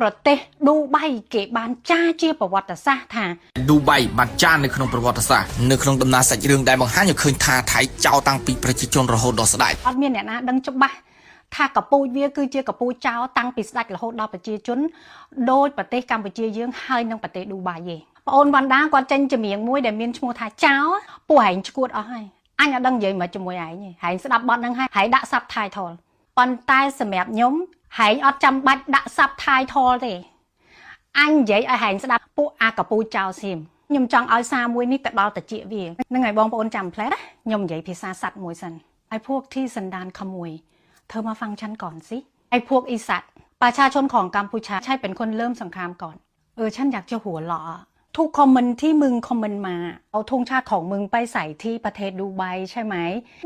ប្រទេសឌូបៃគេបានចាជាប្រវត្តិសាស្ត្រថាឌូបៃបានចានៅក្នុងប្រវត្តិសាស្ត្រនៅក្នុងដំណើរសាច់រឿងដែលបង្ហាញឲ្យឃើញថាថៃចោលតាំងពីប្រជាជនរហូតដល់ស្ដេចអត់មានអ្នកណាដឹងច្បាស់ថាកពូជវាគឺជាកពូជចោលតាំងពីស្ដេចរហូតដល់ប្រជាជនដោយប្រទេសកម្ពុជាយើងហើយនិងប្រទេសឌូបៃឯងបងអូនវណ្ណដាគាត់ចេញចម្រៀងមួយដែលមានឈ្មោះថាចោលពួកឯងឈួតអស់ហើយអញអត់ដឹងនិយាយមកជាមួយឯងទេហែងស្ដាប់បទហ្នឹងហើយហែងដាក់ subtitle ប៉ុន្តែសម្រាប់ខ្ញុំហែងអត់ចាំបាច់ដាក់ subtitle ទេអញនិយាយឲ្យហែងស្ដាប់ពួកអាកពូចចោលសៀមខ្ញុំចង់ឲ្យសារមួយនេះទៅដល់តិចវាហ្នឹងហើយបងប្អូនចាំផ្លែណាខ្ញុំនិយាយភាសាសัตว์មួយសិនឲ្យพวกที่สันดานขโมยเธอมาฟังฉันก่อนสิไอ้พวกอีสัตว์ประชาชนของกัมพูชาใช่เป็นคนเริ่มสงครามก่อนฉันอยากจะหัวเราะทุกคอมเมนต์ที่มึงคอมเมนต์มาเอาธงชาติของมึงไปใส่ที่ประเทศดูไบใช่ไหม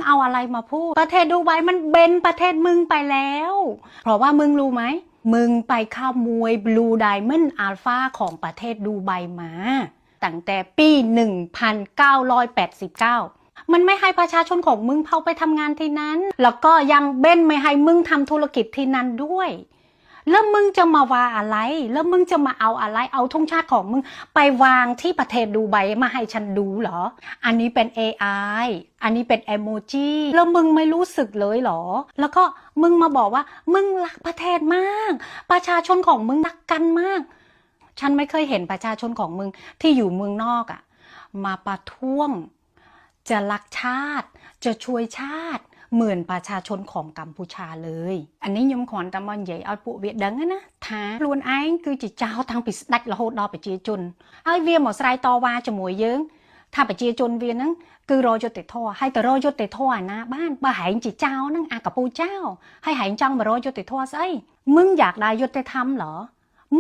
เอาอะไรมาพูดประเทศดูไบมันเบนประเทศมึงไปแล้วเพราะว่ามึงรู้ไหมมึงไปเข้ามวยบลูไดมอนด์อัลฟาของประเทศดูไบมาตั้งแต่ปี1989มันไม่ให้ประชาชนของมึงเข้าไปทำงานที่นั้นแล้วก็ยังเบ้นไม่ให้มึงทำธุรกิจที่นั้นด้วยแล้วมึงจะมาว่าอะไรแล้วมึงจะมาเอาอะไรเอาธงชาติของมึงไปวางที่ประเทศดูไบมาให้ฉันดูเหรออันนี้เป็น AI อันนี้เป็น emoji แล้วมึงไม่รู้สึกเลยเหรอแล้วก็มึงมาบอกว่ามึงรักประเทศมากประชาชนของมึงรักกันมากฉันไม่เคยเห็นประชาชนของมึงที่อยู่เมืองนอกมาประท้วงจะรักชาติจะช่วยชาติเหมือนประชาชนของกัมพูชาเลยอันนี้ยมขอนตะมันใหญ่เอาពួកវាដឹងណាថាខ្លួនឯងគឺជាចៅតាំងពីស្ដេចរហូតដល់ប្រជាជនហើយវាមកស្រ័យតវ៉ាជាមួយយើងថាប្រជាជនវាហ្នឹងគឺរយុត្តិធម៌ហើយទៅរយុត្តិធម៌អាណាបានបើហែងជាចៅហ្នឹងអាកពូចៅហើយហែងចង់មករយុត្តិធម៌ស្អីมึงอยากได้ยุติธรรมเหรอ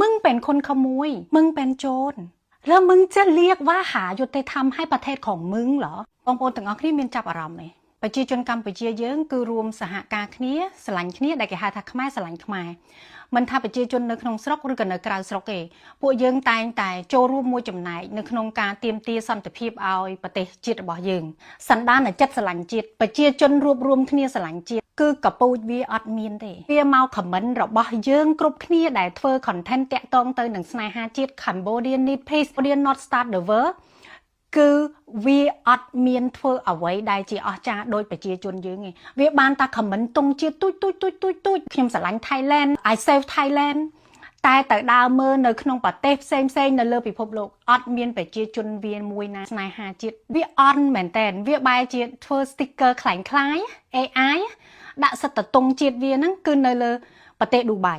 มึงเป็นคนขโมยมึงเป็นโจรแล้วมึงจะเรียกว่าหายุติธรรมให้ประเทศของมึงเหรอបងប្អូនទាំងអស់គ្នាមានចាប់អារម្មណ៍ទេប្រជាជនកម្ពុជាយើងគឺរួមសហការគ្នាស្រឡាញ់គ្នាដែលគេហៅថាខ្មែរស្រឡាញ់ខ្មែរមិនថាប្រជាជននៅក្នុងស្រុកឬក៏នៅក្រៅស្រុកទេពួកយើងតែងតែចូលរួមមួយចំណែកនៅក្នុងការទាមទារសន្តិភាពឲ្យប្រទេសជាតិរបស់យើងសន្តានចិត្តស្រឡាញ់ជាតិប្រជាជនរួបរวมគ្នាស្រឡាញ់ជាតិគឺកពូចវាអត់មានទេវាមកខមមិនរបស់យើងគ្រប់គ្នាដែលធ្វើ content តាក់ទងទៅនឹងស្នេហាជាតិ Cambodia need peace Cambodia not start the warគឺវាអត់មានធ្វើអ្វីដែលជាអស្ចារ្យដោយប្រជាជនយើងទេវាបានតែខមមិនតុងជាតិទូចខ្ញុំស្រឡាញ់ Thailand I save Thailand តែទៅដើរមើលនៅក្នុងប្រទេសផ្សេងនៅលើពិភពលោកអត់មានប្រជាជនវាមួយណាស្នេហាជាតិវាអន់មែនតើវាបែរជាធ្វើ sticker คล้าย AI ដាក់សិតតតុងជាតិវាហ្នឹងគឺនៅលើប្រទេសឌូបៃ